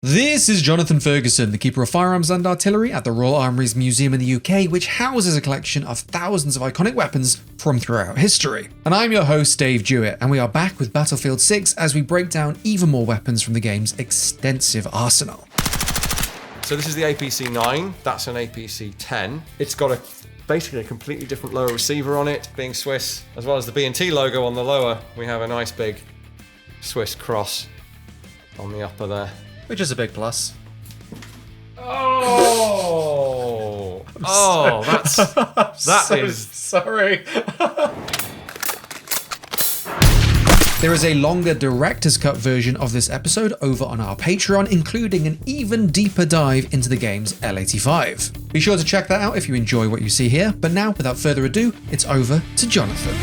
This is Jonathan Ferguson, the Keeper of Firearms and Artillery at the Royal Armouries Museum in the UK, which houses a collection of thousands of iconic weapons from throughout history. And I'm your host, Dave Jewett, and we are back with Battlefield 6 as we break down even more weapons from the game's extensive arsenal. So this is the APC-9, that's an APC-10. It's got basically a completely different lower receiver on it, being Swiss, as well as the B&T logo on the lower. We have a nice big Swiss cross on the upper there. Which is a big plus. Oh! That is... Sorry. There is a longer director's cut version of this episode over on our Patreon, including an even deeper dive into the game's L85. Be sure to check that out if you enjoy what you see here, but now, without further ado, it's over to Jonathan.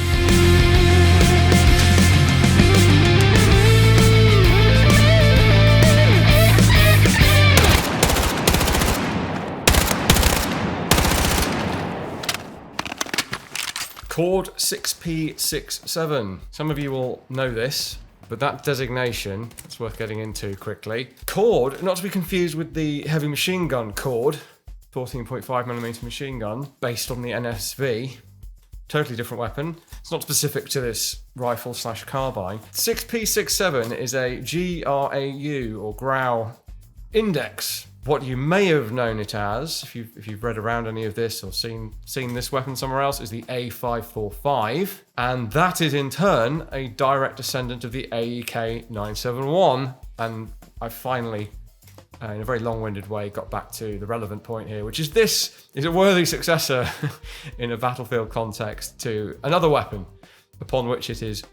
Cord 6P67. Some of you will know this, but that designation, it's worth getting into quickly. Cord, not to be confused with the heavy machine gun Cord, 14.5mm machine gun, based on the NSV. Totally different weapon. It's not specific to this rifle / carbine. 6P67 is a GRAU or GRAU index. What you may have known it as, if you've read around any of this or seen this weapon somewhere else, is the A545, and that is in turn a direct descendant of the AEK971. And I finally, in a very long-winded way, got back to the relevant point here, which is this is a worthy successor in a battlefield context to another weapon upon which it is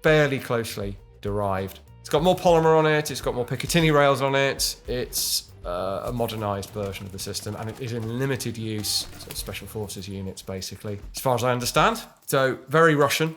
fairly closely derived. It's got more polymer on it, it's got more Picatinny rails on it, it's a modernised version of the system, and it is in limited use, sort of special forces units basically, as far as I understand. So very Russian,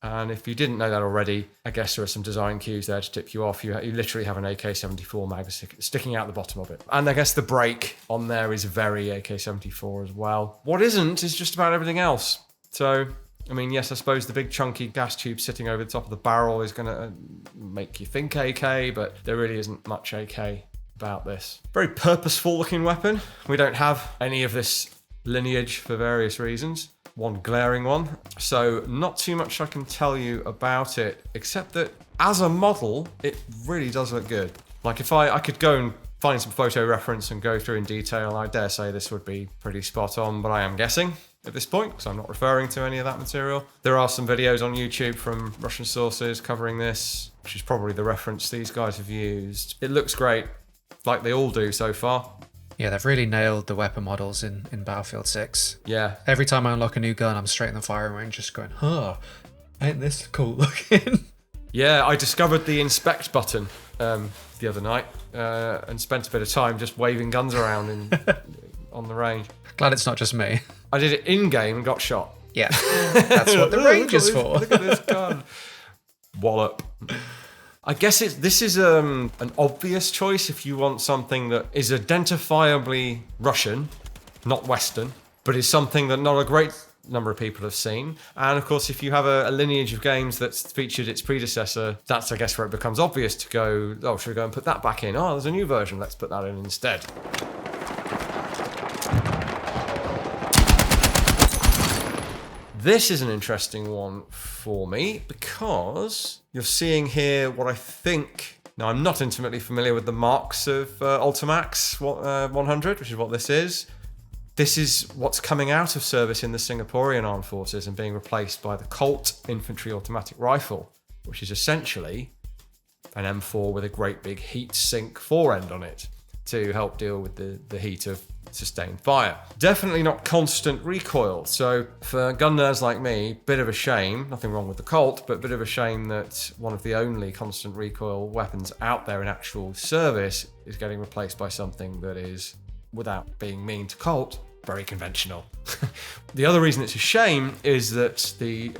and if you didn't know that already, I guess there are some design cues there to tip you off. You literally have an AK-74 mag sticking out the bottom of it, and I guess the brake on there is very AK-74 as well. What isn't is just about everything else. So I mean, yes, I suppose the big chunky gas tube sitting over the top of the barrel is going to make you think AK, but there really isn't much AK about this. Very purposeful looking weapon. We don't have any of this lineage for various reasons. One glaring one. So not too much I can tell you about it, except that as a model, it really does look good. Like if I could go and find some photo reference and go through in detail, I dare say this would be pretty spot on, but I am guessing at this point, because I'm not referring to any of that material. There are some videos on YouTube from Russian sources covering this, which is probably the reference these guys have used. It looks great, like they all do so far. Yeah, they've really nailed the weapon models in Battlefield 6. Yeah. Every time I unlock a new gun, I'm straight in the firing range just going, ain't this cool looking? Yeah, I discovered the inspect button the other night and spent a bit of time just waving guns around on the range. Glad it's not just me. I did it in-game and got shot. Yeah, that's what the range is for. Look at this gun. Wallop. I guess this is an obvious choice if you want something that is identifiably Russian, not Western, but is something that not a great number of people have seen. And of course, if you have a lineage of games that's featured its predecessor, that's, I guess, where it becomes obvious to go, oh, should we go and put that back in? Oh, there's a new version, let's put that in instead. This is an interesting one for me because you're seeing here what I think... Now, I'm not intimately familiar with the marks of Ultimax 100, which is what this is. This is what's coming out of service in the Singaporean Armed Forces and being replaced by the Colt Infantry Automatic Rifle, which is essentially an M4 with a great big heat sink forend on it to help deal with the heat of sustained fire. Definitely not constant recoil. So for gun nerds like me, bit of a shame, nothing wrong with the Colt, but bit of a shame that one of the only constant recoil weapons out there in actual service is getting replaced by something that is, without being mean to Colt, very conventional. The other reason it's a shame is that the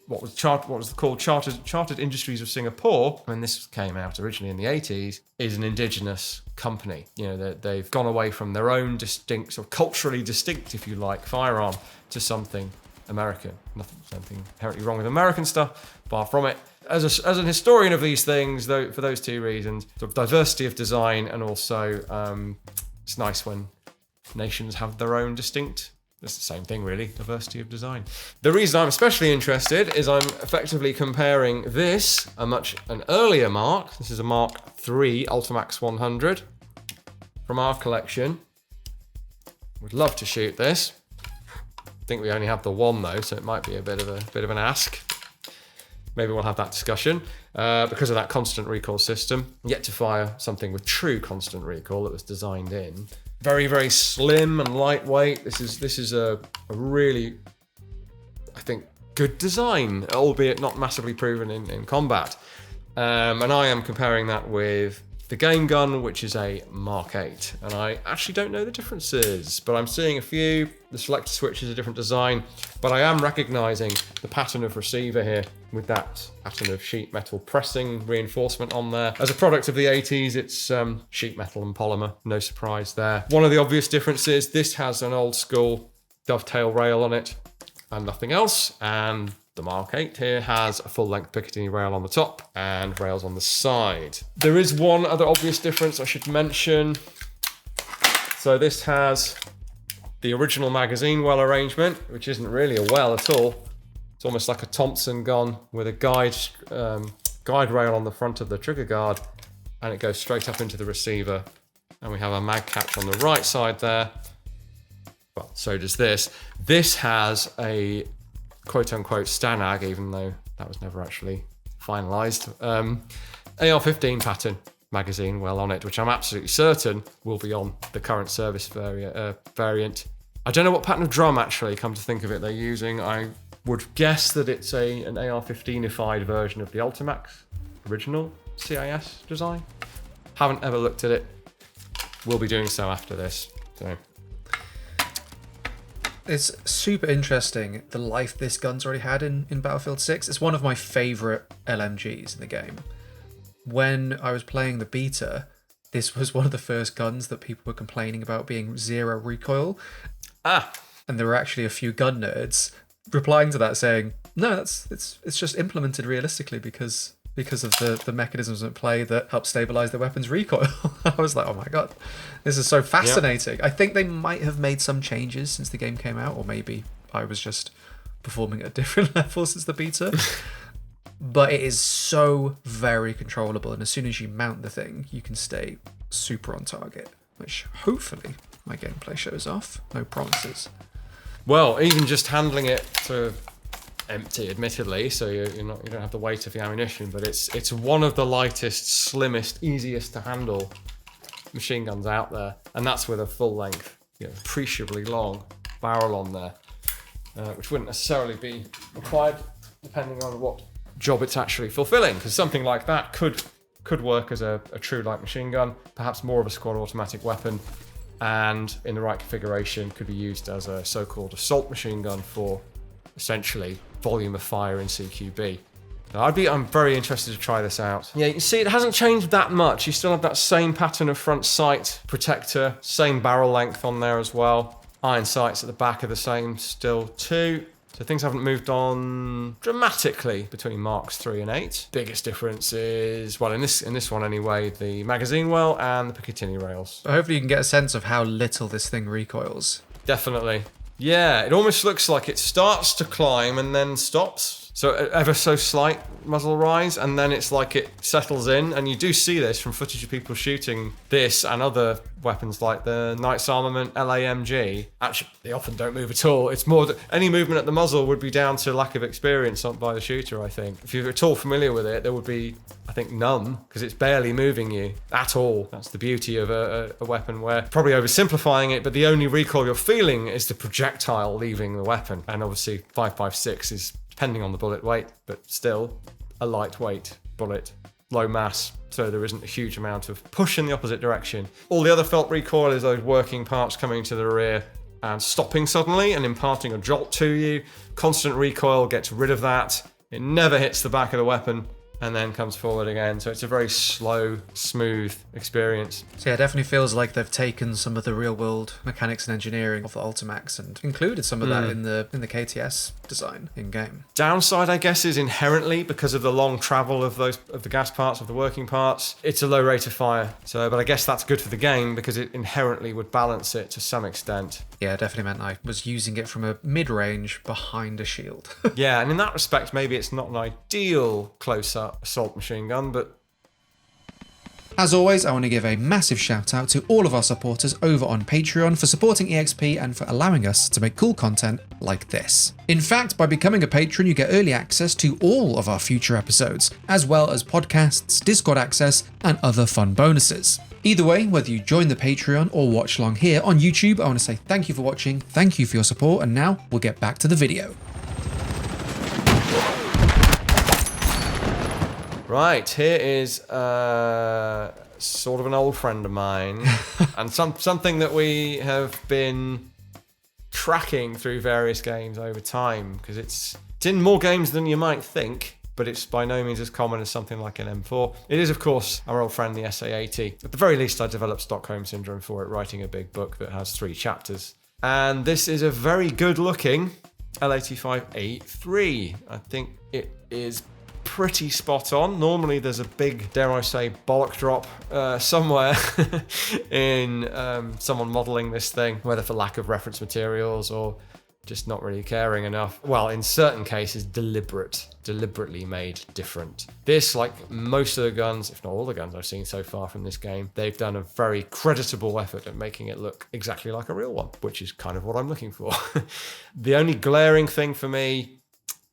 what was called Chartered Industries of Singapore, when this came out originally in the 80s, is an indigenous company. You know, they've gone away from their own distinct, or culturally distinct, if you like, firearm to something American. Nothing inherently wrong with American stuff, far from it. As an historian of these things, though, for those two reasons, sort of diversity of design, and also it's nice when nations have their own distinct. It's the same thing, really, diversity of design. The reason I'm especially interested is I'm effectively comparing this, an earlier Mark. This is a Mark III Ultimax 100 from our collection. Would love to shoot this. I think we only have the one though, so it might be a bit of an ask. Maybe we'll have that discussion because of that constant recoil system. Yet to fire something with true constant recoil that was designed in. Very, very slim and lightweight. This is a really, I think, good design, albeit not massively proven in combat. And I am comparing that with the game gun, which is a Mark 8. And I actually don't know the differences, but I'm seeing a few. The selector switch is a different design, but I am recognizing the pattern of receiver here with that pattern of sheet metal pressing reinforcement on there. As a product of the 80s, it's sheet metal and polymer. No surprise there. One of the obvious differences, this has an old school dovetail rail on it and nothing else. And the Mark 8 here has a full-length Picatinny rail on the top and rails on the side. There is one other obvious difference I should mention. So this has the original magazine well arrangement, which isn't really a well at all. It's almost like a Thompson gun with a guide rail on the front of the trigger guard, and it goes straight up into the receiver. And we have a mag catch on the right side there. Well, so does this. This has a quote-unquote Stanag, even though that was never actually finalised. AR-15 pattern magazine well on it, which I'm absolutely certain will be on the current service variant. I don't know what pattern of drum, actually, come to think of it, they're using. I would guess that it's an AR-15ified version of the Ultimax original CIS design. Haven't ever looked at it. Will be doing so after this. So it's super interesting the life this gun's already had in Battlefield 6. It's one of my favourite LMGs in the game. When I was playing the beta, this was one of the first guns that people were complaining about being zero recoil. And there were actually a few gun nerds replying to that saying, no, it's just implemented realistically because of the mechanisms at play that help stabilize the weapon's recoil. I was like, oh my god, this is so fascinating. Yep. I think they might have made some changes since the game came out, or maybe I was just performing at a different level since the beta. But it is so very controllable, and as soon as you mount the thing, you can stay super on target, which hopefully my gameplay shows off. No promises. Well, even just handling it to empty, admittedly, so you don't have the weight of the ammunition, but it's one of the lightest, slimmest, easiest to handle machine guns out there, and that's with a full length, appreciably long barrel on there, which wouldn't necessarily be required depending on what job it's actually fulfilling, because something like that could work as a true light machine gun, perhaps more of a squad automatic weapon, and in the right configuration could be used as a so-called assault machine gun for essentially volume of fire in CQB. Now, I'm very interested to try this out. Yeah, you can see it hasn't changed that much. You still have that same pattern of front sight protector, same barrel length on there as well. Iron sights at the back are the same still too. So things haven't moved on dramatically between Marks 3 and 8. Biggest difference is, well, in this one anyway, the magazine well and the Picatinny rails. So hopefully you can get a sense of how little this thing recoils. Definitely. Yeah, it almost looks like it starts to climb and then stops. So ever so slight muzzle rise, and then it's like it settles in. And you do see this from footage of people shooting this and other weapons like the Knight's Armament LAMG. Actually, they often don't move at all. It's more that any movement at the muzzle would be down to lack of experience by the shooter, I think. If you're at all familiar with it, there would be, I think, none, because it's barely moving you at all. That's the beauty of a weapon where, probably oversimplifying it, but the only recoil you're feeling is the projectile leaving the weapon. And obviously 5.56 is, depending on the bullet weight, but still a lightweight bullet, low mass, so there isn't a huge amount of push in the opposite direction. All the other felt recoil is those working parts coming to the rear and stopping suddenly and imparting a jolt to you. Constant recoil gets rid of that. It never hits the back of the weapon. and then comes forward again. So it's a very slow, smooth experience. So yeah, it definitely feels like they've taken some of the real world mechanics and engineering of the Ultimax and included some of that in the KTS design in game. Downside, I guess, is inherently because of the long travel of the gas parts, of the working parts, it's a low rate of fire. So, but I guess that's good for the game because it inherently would balance it to some extent. Yeah, it definitely meant I was using it from a mid-range behind a shield. Yeah, and in that respect, maybe it's not an ideal close-up assault machine gun, but... As always, I want to give a massive shout out to all of our supporters over on Patreon for supporting EXP and for allowing us to make cool content like this. In fact, by becoming a patron, you get early access to all of our future episodes, as well as podcasts, Discord access, and other fun bonuses. Either way, whether you join the Patreon or watch along here on YouTube, I want to say thank you for watching, thank you for your support, and now we'll get back to the video. Right, here is sort of an old friend of mine, and something that we have been tracking through various games over time, because it's in more games than you might think, but it's by no means as common as something like an M4. It is, of course, our old friend, the SA-80. At the very least, I developed Stockholm Syndrome for it, writing a big book that has 3 chapters. And this is a very good-looking L85A3. I think it is pretty spot on. Normally there's a big, dare I say, bollock drop somewhere in someone modelling this thing, whether for lack of reference materials or just not really caring enough. Well, in certain cases, deliberately made different. This, like most of the guns, if not all the guns I've seen so far from this game, they've done a very creditable effort at making it look exactly like a real one, which is kind of what I'm looking for. The only glaring thing for me,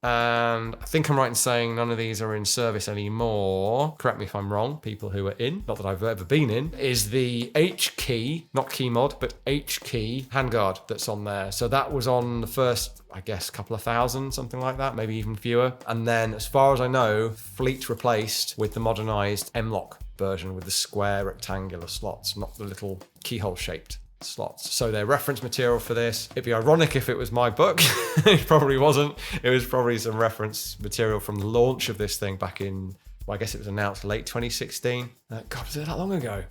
and I think I'm right in saying none of these are in service anymore, correct me if I'm wrong, people who are in, not that I've ever been in, is the H-key, not key mod, but H-key handguard that's on there. So that was on the first, I guess, couple of thousand, something like that, maybe even fewer. And then, as far as I know, Fleet replaced with the modernized M-lock version with the square rectangular slots, not the little keyhole-shaped slots. So they're reference material for this. It'd be ironic if it was my book. It probably wasn't. It was probably some reference material from the launch of this thing back in, well, I guess it was announced late 2016. God, was it that long ago?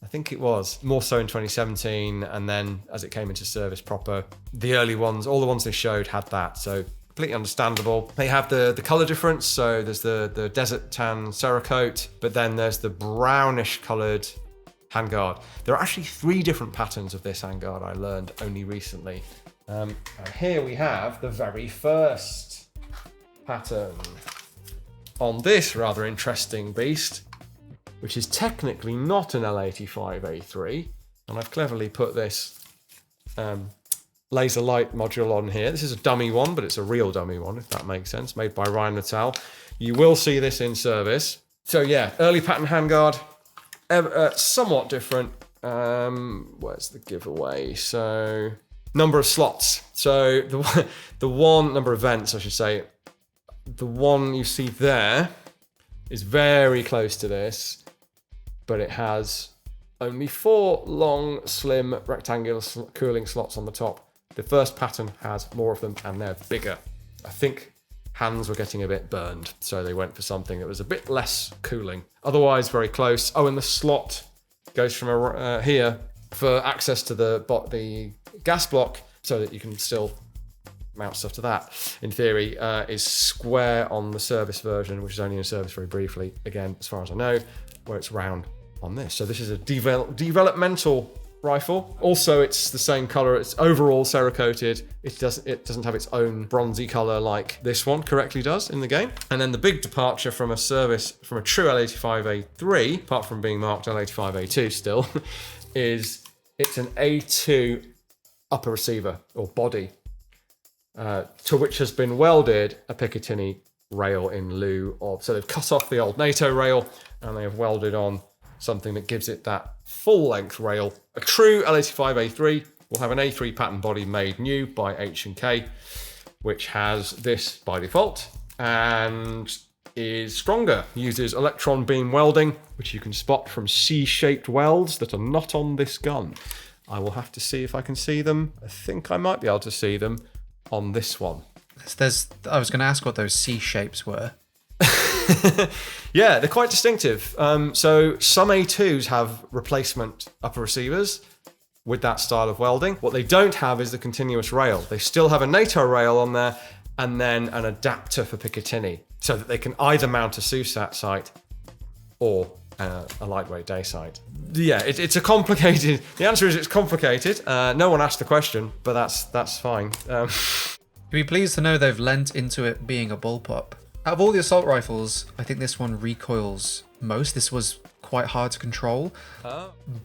I think it was. More so in 2017, and then as it came into service proper, the early ones, all the ones they showed had that. So completely understandable. They have the color difference. So there's the desert tan Cerakote, but then there's the brownish colored handguard. There are actually 3 different patterns of this handguard I learned only recently. And here we have the very first pattern on this rather interesting beast, which is technically not an L85A3. And I've cleverly put this laser light module on here. This is a dummy one, but it's a real dummy one, if that makes sense, made by Ryan Mattel. You will see this in service. So yeah, early pattern handguard. Somewhat different. Where's the giveaway? So, number of slots. So the one number of vents, I should say. The one you see there is very close to this, but it has only 4 long, slim, rectangular cooling slots on the top. The first pattern has more of them, and they're bigger. I think hands were getting a bit burned, so they went for something that was a bit less cooling. Otherwise, very close. Oh, and the slot goes from here for access to the gas block, so that you can still mount stuff to that. In theory, is square on the service version, which is only in service very briefly. Again, as far as I know, where it's round on this. So this is a developmental rifle. Also, it's the same color. It's overall Cerakoted. It doesn't have its own bronzy color like this one correctly does in the game. And then the big departure from a true L85A3, apart from being marked L85A2 still, is it's an A2 upper receiver or body, to which has been welded a Picatinny rail in lieu of. So they've cut off the old NATO rail and they have welded on something that gives it that full-length rail. A true L85A3 will have an A3 pattern body made new by H&K, which has this by default and is stronger. Uses electron beam welding, which you can spot from C-shaped welds that are not on this gun. I will have to see if I can see them. I think I might be able to see them on this one. I was going to ask what those C shapes were. Yeah, they're quite distinctive. So some A2s have replacement upper receivers with that style of welding. What they don't have is the continuous rail. They still have a NATO rail on there and then an adapter for Picatinny so that they can either mount a SUSAT sight or a lightweight day sight. Yeah, it's a complicated... The answer is it's complicated. No one asked the question, but that's fine. You'd be pleased to know they've lent into it being a bullpup. Out of all the assault rifles, I think this one recoils most. This was quite hard to control,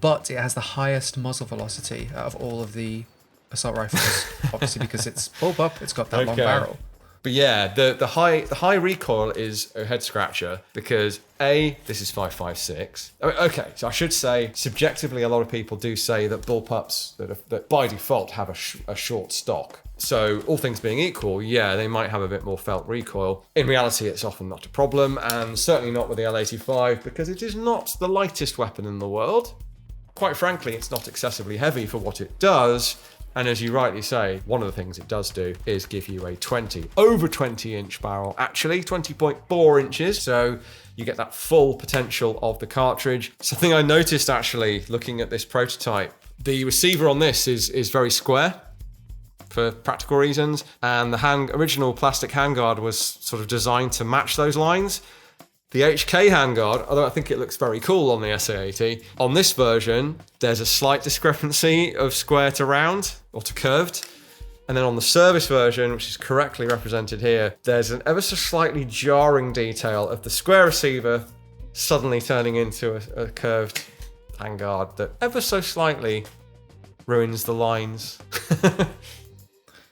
but it has the highest muzzle velocity out of all of the assault rifles. Obviously, because it's bullpup, it's got that long barrel. But yeah, the high recoil is a head scratcher because this is 5.56. Okay, so I should say subjectively, a lot of people do say that bullpups that by default have a short stock. So all things being equal, yeah, they might have a bit more felt recoil. In reality, it's often not a problem, and certainly not with the L85 because it is not the lightest weapon in the world. Quite frankly, it's not excessively heavy for what it does. And as you rightly say, one of the things it does do is give you a over 20 inch barrel, actually 20.4 inches. So you get that full potential of the cartridge. Something I noticed actually looking at this prototype, the receiver on this is very square for practical reasons. And the original plastic handguard was sort of designed to match those lines. The HK handguard, although I think it looks very cool on the SA80, on this version, there's a slight discrepancy of square to round, or to curved. And then on the service version, which is correctly represented here, there's an ever so slightly jarring detail of the square receiver suddenly turning into a curved handguard that ever so slightly ruins the lines.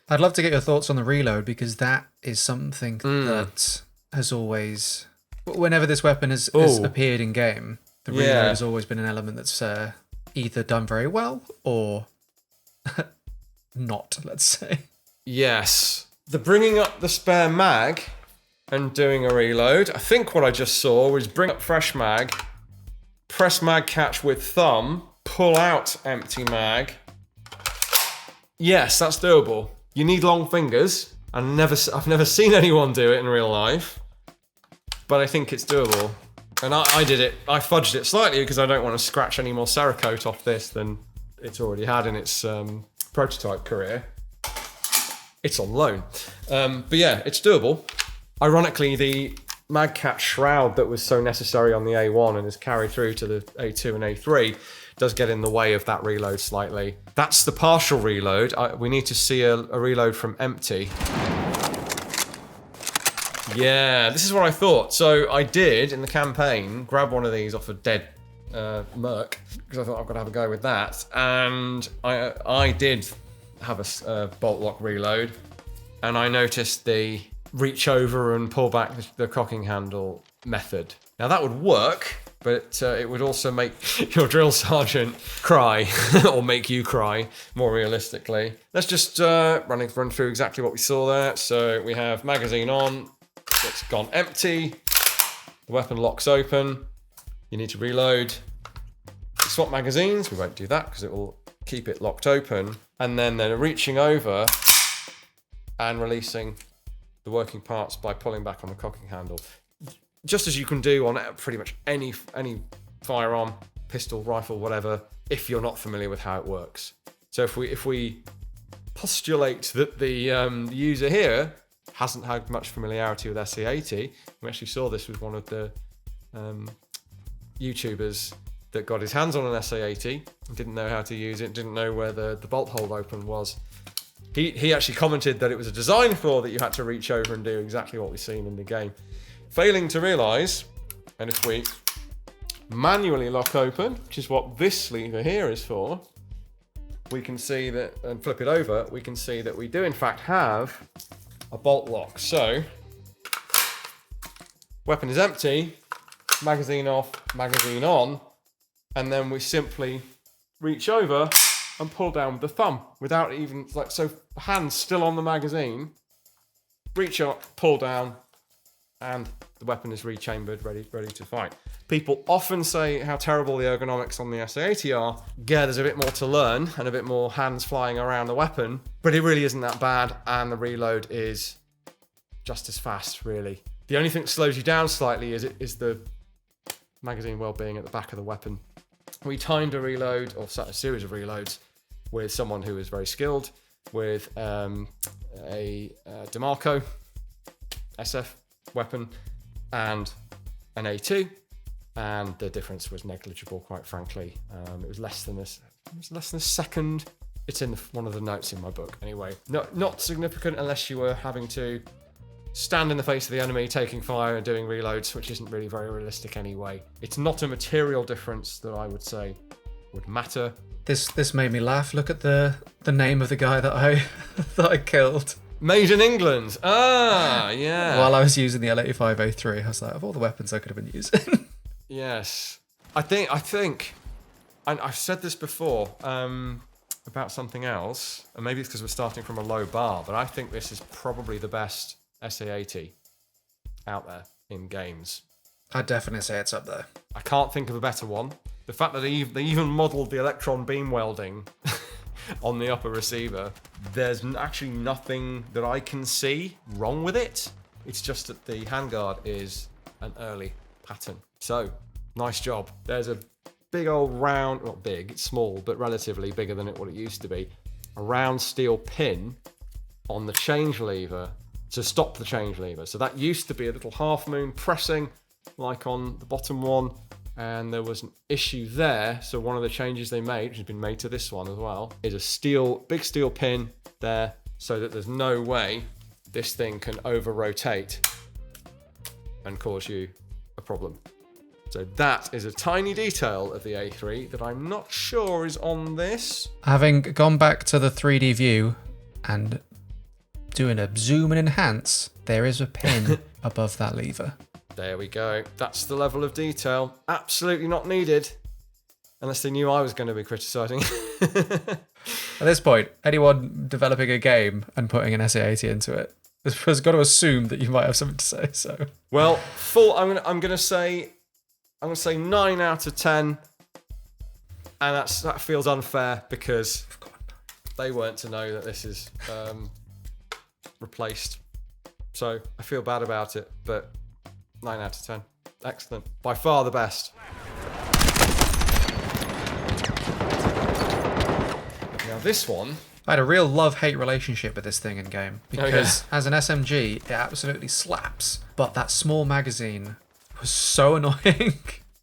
I'd love to get your thoughts on the reload, because that is something that has always... Whenever this weapon has appeared in game, the reload has always been an element that's either done very well or not, let's say. Yes. The bringing up the spare mag and doing a reload, I think what I just saw was bring up fresh mag, press mag catch with thumb, pull out empty mag. Yes, that's doable. You need long fingers. I've never seen anyone do it in real life. But I think it's doable. And I did it. I fudged it slightly because I don't want to scratch any more Cerakote off this than it's already had in its prototype career. It's on loan. But yeah, it's doable. Ironically, the mag catch shroud that was so necessary on the A1 and is carried through to the A2 and A3 does get in the way of that reload slightly. That's the partial reload. We need to see a reload from empty. Yeah, this is what I thought. So I did, in the campaign, grab one of these off a dead Merc, because I thought I've got to have a go with that. And I did have a bolt lock reload, and I noticed the reach over and pull back the cocking handle method. Now that would work, but it would also make your drill sergeant cry, or make you cry, more realistically. Let's just run through exactly what we saw there. So we have magazine on. It's gone empty. The weapon locks open. You need to reload. Swap magazines. We won't do that because it will keep it locked open. And then they're reaching over and releasing the working parts by pulling back on the cocking handle. Just as you can do on pretty much any firearm, pistol, rifle, whatever, if you're not familiar with how it works. So if we postulate that the user here hasn't had much familiarity with SA80. We actually saw this with one of the YouTubers that got his hands on an SA80 and didn't know how to use it, didn't know where the bolt hold open was. He actually commented that it was a design flaw that you had to reach over and do exactly what we've seen in the game. Failing to realise, and if we manually lock open, which is what this lever here is for, we can see that, and flip it over, we can see that we do in fact have a bolt lock. So, weapon is empty, magazine off, magazine on, and then we simply reach over and pull down with the thumb without even, so hands still on the magazine, reach up, pull down, and the weapon is rechambered, ready to fight. People often say how terrible the ergonomics on the SA80 are. Yeah, there's a bit more to learn and a bit more hands flying around the weapon, but it really isn't that bad, and the reload is just as fast, really. The only thing that slows you down slightly is the magazine well-being at the back of the weapon. We timed a reload, or a series of reloads, with someone who was very skilled, with a DeMarco SF weapon and an A2, and the difference was negligible, quite frankly. It was less than a second. It's in one of the notes in my book. Anyway, not significant unless you were having to stand in the face of the enemy, taking fire and doing reloads, which isn't really very realistic anyway. It's not a material difference that I would say would matter. This made me laugh. Look at the name of the guy that I that I killed. Made in England. Ah, yeah. While I was using the L8503, I was like, of all the weapons I could have been using. Yes. I think, and I've said this before about something else, and maybe it's because we're starting from a low bar, but I think this is probably the best SA-80 out there in games. I'd definitely say it's up there. I can't think of a better one. The fact that they even modelled the electron beam welding on the upper receiver, there's actually nothing that I can see wrong with it. It's just that the handguard is an early pattern. So, nice job. There's a big old round, not big, it's small, but relatively bigger than what it used to be, a round steel pin on the change lever to stop the change lever. So that used to be a little half moon pressing, like on the bottom one, and there was an issue there. So one of the changes they made, which has been made to this one as well, is a big steel pin there, so that there's no way this thing can over rotate and cause you a problem. So that is a tiny detail of the A3 that I'm not sure is on this. Having gone back to the 3D view and doing a zoom and enhance, there is a pin above that lever. There we go. That's the level of detail. Absolutely not needed. Unless they knew I was going to be criticising. At this point, anyone developing a game and putting an SA-80 into it has got to assume that you might have something to say. So, well, I'm going to say 9 out of 10, and that feels unfair because they weren't to know that this is replaced. So I feel bad about it, but 9 out of 10. Excellent. By far the best. Now this one, I had a real love-hate relationship with this thing in game because as an SMG, it absolutely slaps, but that small magazine was so annoying.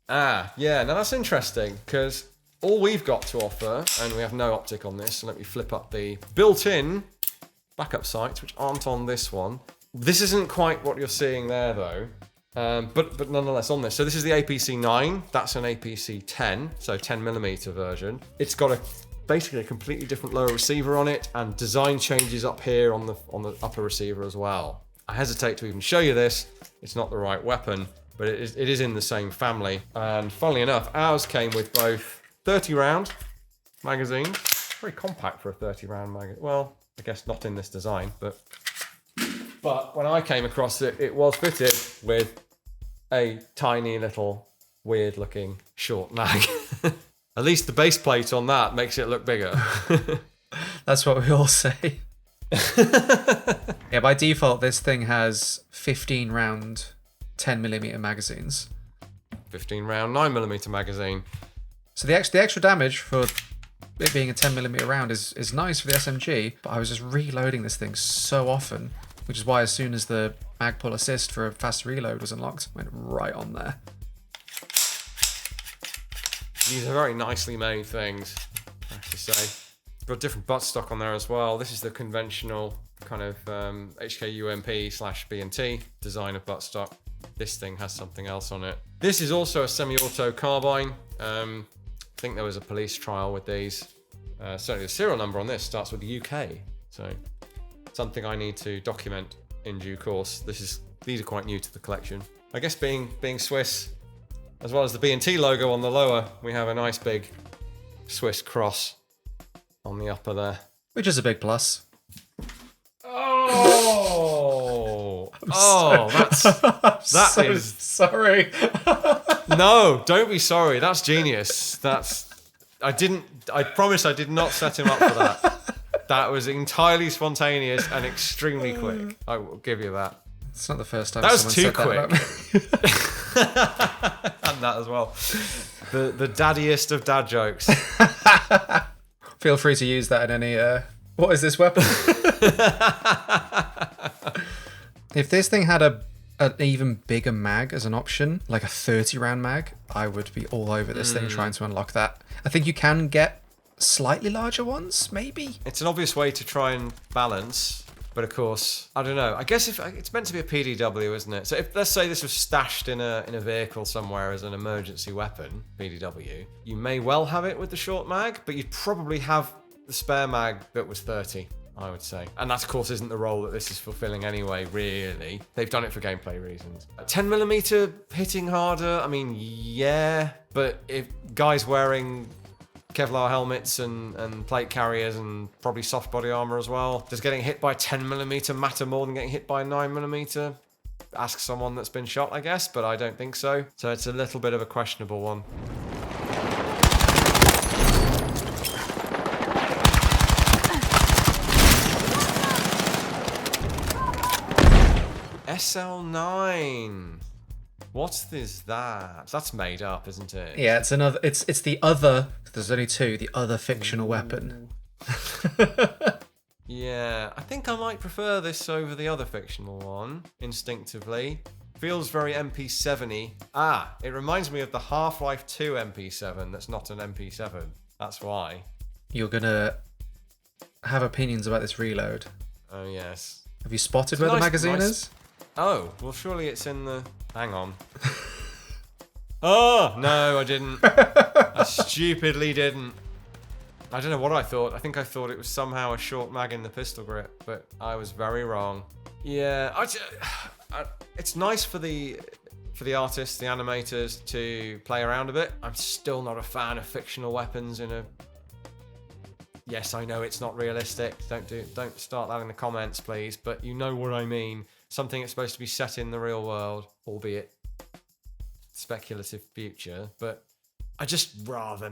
Yeah, now that's interesting because all we've got to offer, and we have no optic on this, so let me flip up the built-in backup sights, which aren't on this one. This isn't quite what you're seeing there though, but nonetheless on this. So this is the APC-9, that's an APC-10, so 10mm version. It's got basically a completely different lower receiver on it, and design changes up here on the upper receiver as well. I hesitate to even show you this, it's not the right weapon, but it is in the same family. And funnily enough, ours came with both 30 round magazines, very compact for a 30 round magazine. Well, I guess not in this design, but when I came across it, it was fitted with a tiny little weird looking short mag. At least the base plate on that makes it look bigger. That's what we all say. Yeah, by default, this thing has 15 round 10mm magazines. 15 round 9mm magazine. So the extra damage for it being a 10mm round is nice for the SMG, but I was just reloading this thing so often, which is why as soon as the mag pull assist for a fast reload was unlocked, went right on there. These are very nicely made things, I have to say. Got different buttstock on there as well. This is the conventional kind of HKUMP/B&T design of buttstock. This thing has something else on it. This is also a semi-auto carbine. I think there was a police trial with these. Certainly the serial number on this starts with the UK. So something I need to document in due course. These are quite new to the collection. I guess being Swiss, as well as the B&T logo on the lower, we have a nice big Swiss cross on the upper there. Which is a big plus. Sorry. No, don't be sorry. That's genius. I promise I did not set him up for that. That was entirely spontaneous and extremely quick. I will give you that. It's not the first time That was someone too said quick. that about me. And that as well. The daddiest of dad jokes. Feel free to use that in any... what is this weapon? If this thing had an even bigger mag as an option, like a 30 round mag, I would be all over this thing trying to unlock that. I think you can get slightly larger ones, maybe? It's an obvious way to try and balance. But of course, I don't know. I guess if it's meant to be a PDW, isn't it? So if, let's say this was stashed in a vehicle somewhere as an emergency weapon, PDW, you may well have it with the short mag, but you'd probably have the spare mag that was 30, I would say. And that, of course, isn't the role that this is fulfilling anyway, really. They've done it for gameplay reasons. 10mm hitting harder, I mean, yeah. But if guys wearing Kevlar helmets and plate carriers and probably soft body armor as well, does getting hit by 10mm matter more than getting hit by 9mm? Ask someone that's been shot, I guess, but I don't think so. So it's a little bit of a questionable one. SL9. What is that? That's made up, isn't it? Yeah, it's another. It's the other. There's only two. The other fictional weapon. Yeah, I think I might prefer this over the other fictional one, instinctively. Feels very MP7-y. Ah, it reminds me of the Half-Life 2 MP7 that's not an MP7. That's why. You're gonna have opinions about this reload. Oh, yes. Have you spotted where the magazine is? Oh, well, surely it's in the... Hang on. Oh, no, I didn't. I stupidly didn't. I don't know what I thought. I think I thought it was somehow a short mag in the pistol grip, but I was very wrong. Yeah, it's nice for the artists, the animators, to play around a bit. I'm still not a fan of fictional weapons in a... Yes, I know it's not realistic. Don't start that in the comments, please. But you know what I mean. Something that's supposed to be set in the real world, albeit speculative future. But I just rather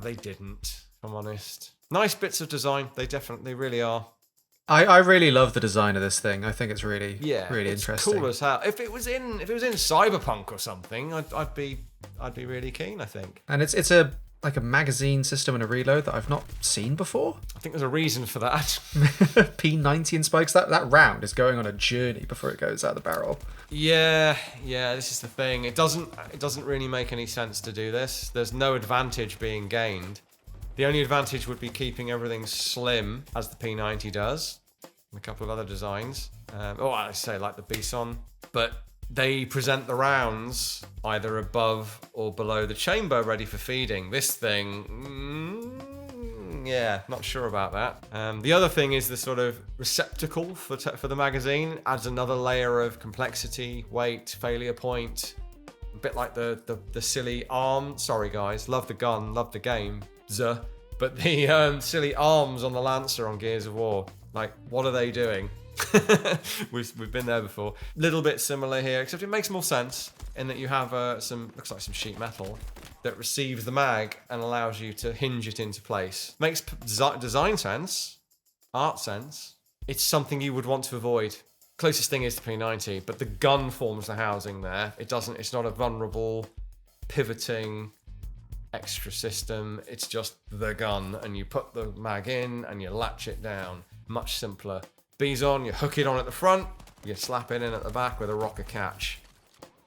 they didn't. If I'm honest. Nice bits of design. They really are. I really love the design of this thing. I think it's really really it's interesting. Cool as hell. If it was in Cyberpunk or something, I'd be really keen. I think. And it's a magazine system and a reload that I've not seen before. I think there's a reason for that. P90 and spikes. That round is going on a journey before it goes out the barrel. Yeah. This is the thing. It doesn't really make any sense to do this. There's no advantage being gained. The only advantage would be keeping everything slim, as the P90 does, and a couple of other designs. I say like the BSON, but they present the rounds either above or below the chamber, ready for feeding. This thing, yeah, not sure about that. The other thing is the sort of receptacle for the magazine adds another layer of complexity, weight, failure point. A bit like the silly arm. Sorry guys, love the gun, love the game. But the silly arms on the Lancer on Gears of War, like, what are they doing? We've been there before. Little bit similar here, except it makes more sense in that you have looks like some sheet metal that receives the mag and allows you to hinge it into place. Makes design sense, art sense. It's something you would want to avoid. Closest thing is the P90, but the gun forms the housing there. It's not a vulnerable, pivoting extra system. It's just the gun, and you put the mag in and you latch it down. Much simpler. B's-on, you hook it on at the front, you slap it in at the back with a rocker catch.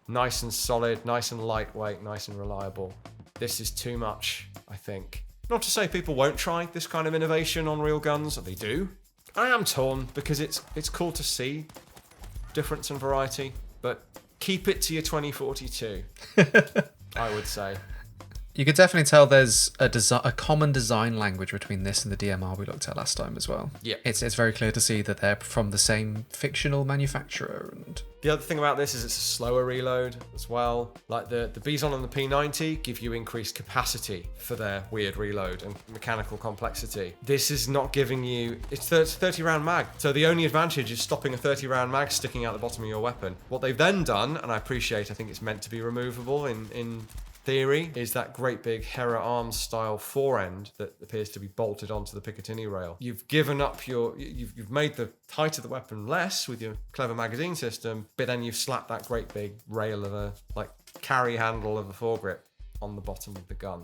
Nice and solid, nice and lightweight, nice and reliable. This is too much, I think. Not to say people won't try this kind of innovation on real guns, they do. I am torn because it's cool to see difference and variety, but keep it to your 2042, I would say. You could definitely tell there's a common design language between this and the DMR we looked at last time as well. Yeah. It's very clear to see that they're from the same fictional manufacturer. And the other thing about this is it's a slower reload as well. Like the BSON and the P90 give you increased capacity for their weird reload and mechanical complexity. This is not giving you... It's 30 round mag. So the only advantage is stopping a 30 round mag sticking out the bottom of your weapon. What they've then done, and I think it's meant to be removable in theory is that great big Hera arms style forend that appears to be bolted onto the Picatinny rail. You've given up you've made the height of the weapon less with your clever magazine system, but then you've slapped that great big rail of a carry handle of a foregrip on the bottom of the gun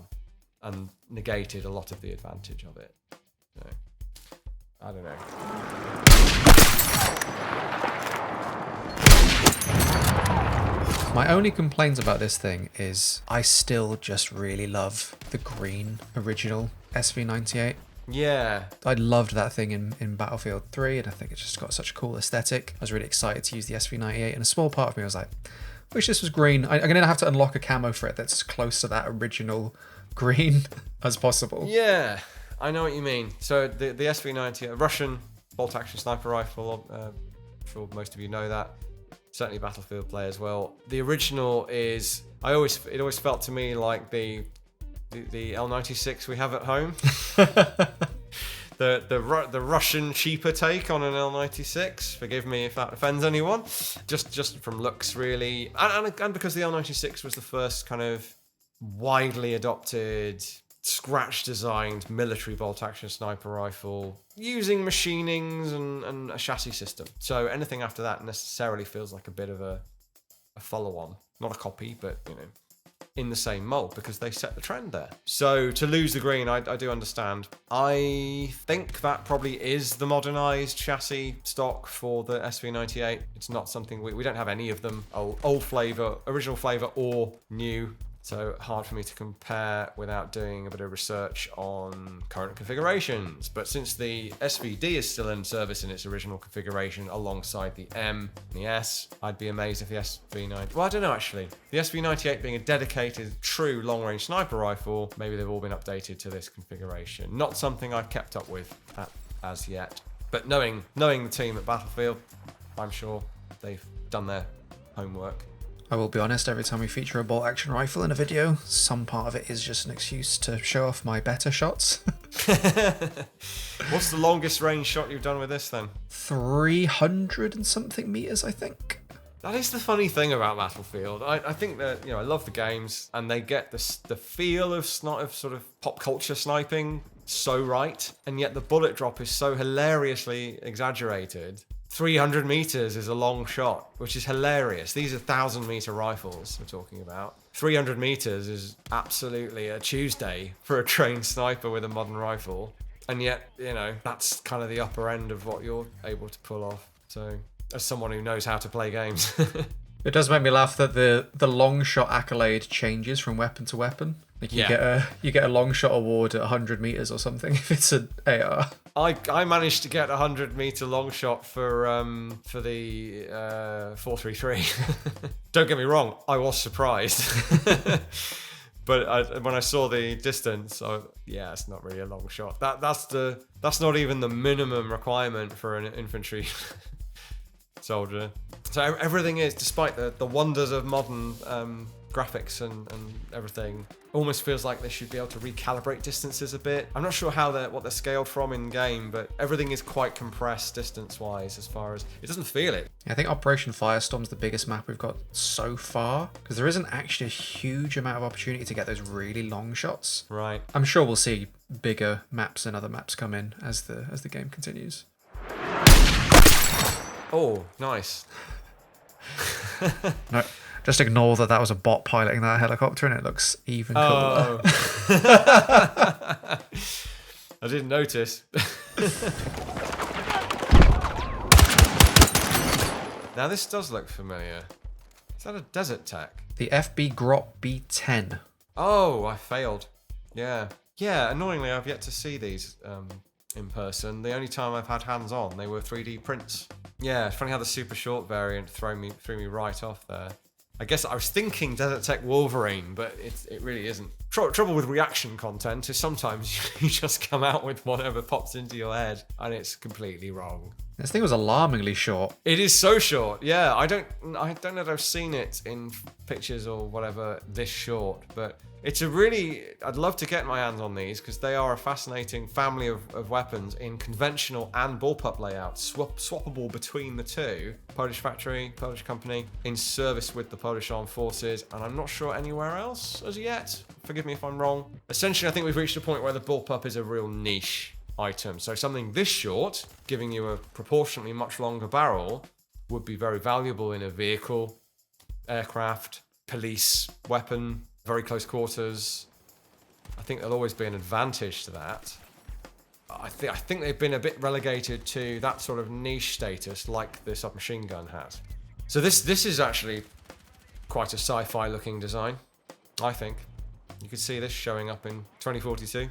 and negated a lot of the advantage of it. So, I don't know. My only complaint about this thing is I still just really love the green original SV98. Yeah. I loved that thing in Battlefield 3, and I think it's just got such a cool aesthetic. I was really excited to use the SV98, and a small part of me was like, wish this was green. I'm going to have to unlock a camo for it that's as close to that original green as possible. Yeah, I know what you mean. So the SV90, a Russian bolt-action sniper rifle, I'm sure most of you know that. Certainly Battlefield players well. The original is, it always felt to me like the L96 we have at home. the Russian cheaper take on an L96. Forgive me if that offends anyone. Just from looks really, and because the L96 was the first kind of widely adopted, scratch designed military bolt action sniper rifle using machinings and a chassis system. So anything after that necessarily feels like a bit of a follow on, not a copy, but in the same mold, because they set the trend there. So to lose the green, I do understand. I think that probably is the modernized chassis stock for the SV98. It's not something we don't have any of them, old flavor, original flavor, or new. So hard for me to compare without doing a bit of research on current configurations. But since the SVD is still in service in its original configuration alongside the M and the S, I'd be amazed if the SV90... Well, I don't know actually. The SV98 being a dedicated, true long-range sniper rifle, maybe they've all been updated to this configuration. Not something I've kept up with as yet. But knowing the team at Battlefield, I'm sure they've done their homework. I will be honest, every time we feature a bolt action rifle in a video, some part of it is just an excuse to show off my better shots. What's the longest range shot you've done with this then? 300 and something meters, I think. That is the funny thing about Battlefield. I think that, I love the games and they get the feel of sort of pop culture sniping so right, and yet the bullet drop is so hilariously exaggerated. 300 meters is a long shot, which is hilarious. These are 1,000-meter rifles we're talking about. 300 meters is absolutely a Tuesday for a trained sniper with a modern rifle. And yet, that's kind of the upper end of what you're able to pull off. So, as someone who knows how to play games. It does make me laugh that the long shot accolade changes from weapon to weapon. Like you get a long shot award at 100 meters or something if it's an AR. I managed to get a 100-meter long shot for the 433. Don't get me wrong, I was surprised. But when I saw the distance, it's not really a long shot. That's not even the minimum requirement for an infantry soldier. So everything is, despite the wonders of modern graphics and everything, almost feels like they should be able to recalibrate distances a bit. I'm not sure what they're scaled from in game, but everything is quite compressed distance-wise as far as... It doesn't feel it. I think Operation Firestorm's the biggest map we've got so far, because there isn't actually a huge amount of opportunity to get those really long shots. Right. I'm sure we'll see bigger maps and other maps come in as the game continues. Oh, nice. No, just ignore that was a bot piloting that helicopter, and it looks even cooler. I didn't notice. Now this does look familiar. Is that a desert tech? The FB Grot B10. Oh, I failed. Yeah. Annoyingly, I've yet to see these in person. The only time I've had hands on, they were 3D prints. Yeah, it's funny how the super short variant threw me right off there. I guess I was thinking Desert Tech Wolverine, but it really isn't. Trouble with reaction content is sometimes you just come out with whatever pops into your head, and it's completely wrong. This thing was alarmingly short. It is so short. Yeah, I don't know if I've seen it in pictures or whatever this short, but It's a really... I'd love to get my hands on these because they are a fascinating family of weapons in conventional and bullpup layouts, swappable between the two. Polish factory, Polish company, in service with the Polish Armed Forces, and I'm not sure anywhere else as yet. Forgive me if I'm wrong. Essentially, I think we've reached a point where the bullpup is a real niche item. So something this short, giving you a proportionately much longer barrel, would be very valuable in a vehicle, aircraft, police, weapon, very close quarters. I think there'll always be an advantage to that. I think they've been a bit relegated to that sort of niche status like the submachine gun has. So this is actually quite a sci-fi looking design, I think. You could see this showing up in 2042.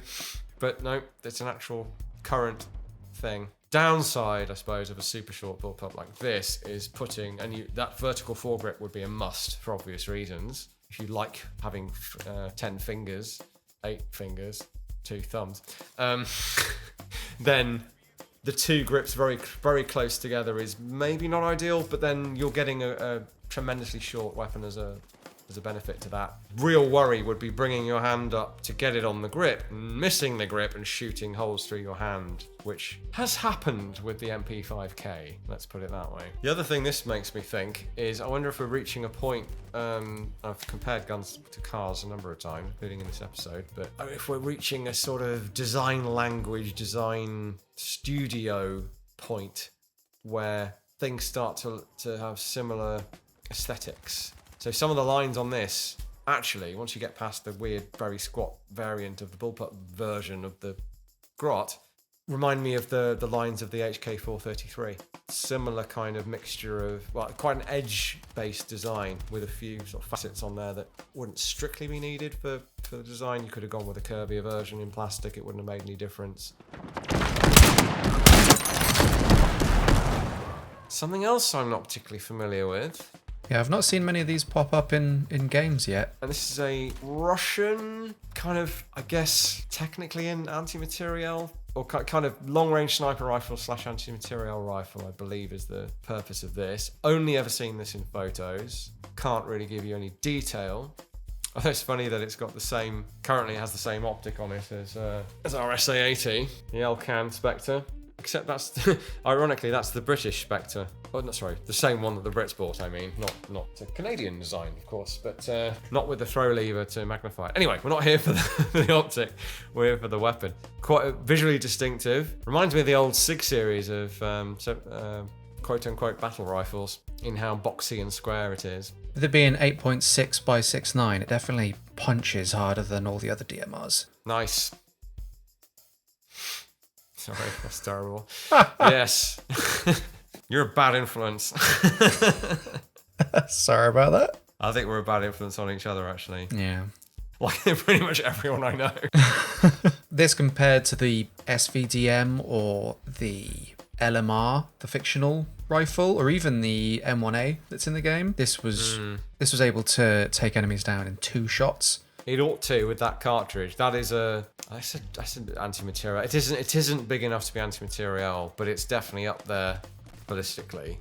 But no, it's an actual current thing. Downside, I suppose, of a super short bullpup like this is putting, and that vertical foregrip would be a must for obvious reasons. If you like having 10 fingers, 8 fingers, 2 thumbs, then the 2 grips very, very close together is maybe not ideal, but then you're getting a tremendously short weapon as a benefit to that. Real worry would be bringing your hand up to get it on the grip, missing the grip and shooting holes through your hand, which has happened with the MP5K, let's put it that way. The other thing this makes me think is I wonder if we're reaching a point, I've compared guns to cars a number of times, including in this episode, but if we're reaching a sort of design language, design studio point where things start to have similar aesthetics. So some of the lines on this, actually, once you get past the weird, very squat variant of the bullpup version of the grot, remind me of the lines of the HK433. Similar kind of mixture of, well, quite an edge-based design with a few sort of facets on there that wouldn't strictly be needed for the design. You could have gone with a curvier version in plastic. It wouldn't have made any difference. Something else I'm not particularly familiar with. Yeah, I've not seen many of these pop up in games yet. And this is a Russian kind of, I guess, technically an anti-materiel or kind of long-range sniper rifle / anti-materiel rifle, I believe is the purpose of this. Only ever seen this in photos. Can't really give you any detail. Although it's funny that it's got the same, currently has the same optic on it as our SA-80, the Elcan Spectre. Except that's, ironically, that's the British Spectre. Oh, no, sorry, the same one that the Brits bought, I mean. Not a Canadian design, of course, but not with the throw lever to magnify it. Anyway, we're not here for the optic, we're here for the weapon. Quite visually distinctive. Reminds me of the old SIG series of quote-unquote battle rifles, in how boxy and square it is. With it being 8.6 by 6.9, it definitely punches harder than all the other DMRs. Nice. Sorry, that's terrible. Yes. You're a bad influence. Sorry about that. I think we're a bad influence on each other, actually. Yeah. Like pretty much everyone I know. This compared to the SVDM or the LMR, the fictional rifle, or even the M1A that's in the game, this was able to take enemies down in 2 shots. It ought to with that cartridge. That is I said anti-material. It isn't big enough to be anti-material, but it's definitely up there ballistically.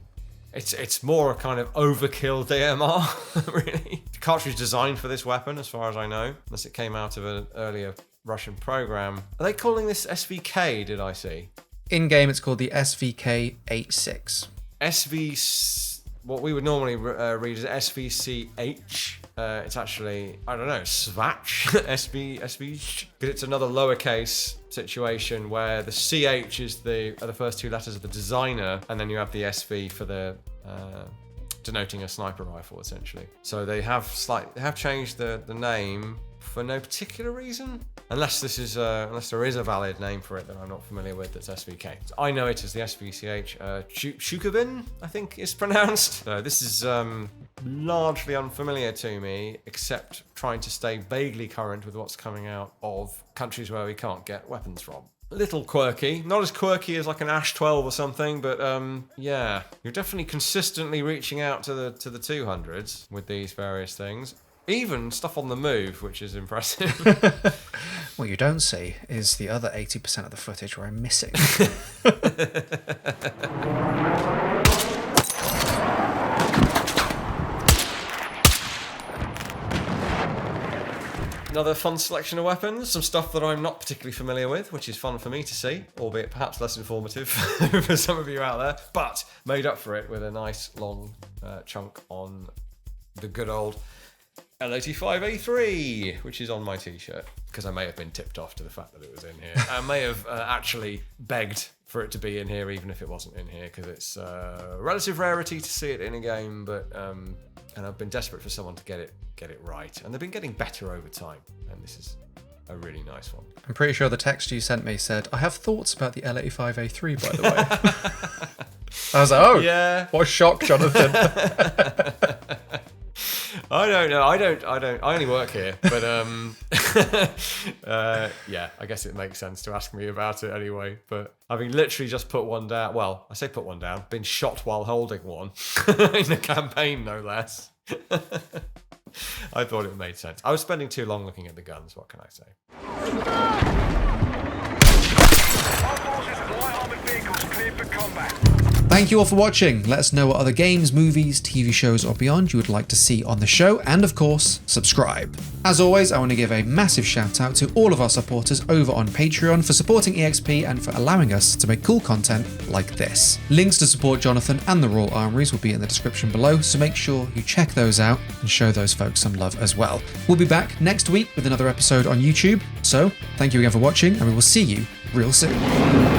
It's more a kind of overkill DMR, really. The cartridge designed for this weapon, as far as I know, unless it came out of an earlier Russian program. Are they calling this SVK, did I see? In game, it's called the SVK86. What we would normally read as SVCH. It's actually, I don't know, Svach, SV, because it's another lowercase situation where the CH is the first 2 letters of the designer, and then you have the SV for the denoting a sniper rifle, essentially. So they have changed the name for no particular reason, unless there is a valid name for it that I'm not familiar with that's SVK. So I know it as the SVCH. Shukovin, I think is pronounced. So this is largely unfamiliar to me, except trying to stay vaguely current with what's coming out of countries where we can't get weapons from. A little quirky, not as quirky as like an Ash 12 or something, but yeah, you're definitely consistently reaching out to the 200s with these various things. Even stuff on the move, which is impressive. What you don't see is the other 80% of the footage where I'm missing. another fun selection of weapons. Some stuff that I'm not particularly familiar with, which is fun for me to see, albeit perhaps less informative for some of you out there, but made up for it with a nice long chunk on the good old L85A3, which is on my t-shirt, because I may have been tipped off to the fact that it was in here. I may have actually begged for it to be in here, even if it wasn't in here, because it's a relative rarity to see it in a game, but and I've been desperate for someone to get it right, and they've been getting better over time, and this is a really nice one. I'm pretty sure the text you sent me said, I have thoughts about the L85A3, by the way. I was like, oh, yeah. What a shock, Jonathan. I don't know. I only work here, but yeah, I guess it makes sense to ask me about it anyway. But having literally just put one down, well, I say put one down, been shot while holding one in a campaign, no less. I thought it made sense. I was spending too long looking at the guns. What can I say? All forces and light armored vehicles cleared for combat. Thank you all for watching. Let us know what other games, movies, TV shows or beyond you would like to see on the show, and of course, subscribe. As always, I want to give a massive shout out to all of our supporters over on Patreon for supporting EXP and for allowing us to make cool content like this. Links to support Jonathan and the Royal Armouries will be in the description below, so make sure you check those out and show those folks some love as well. We'll be back next week with another episode on YouTube, so thank you again for watching and we will see you real soon.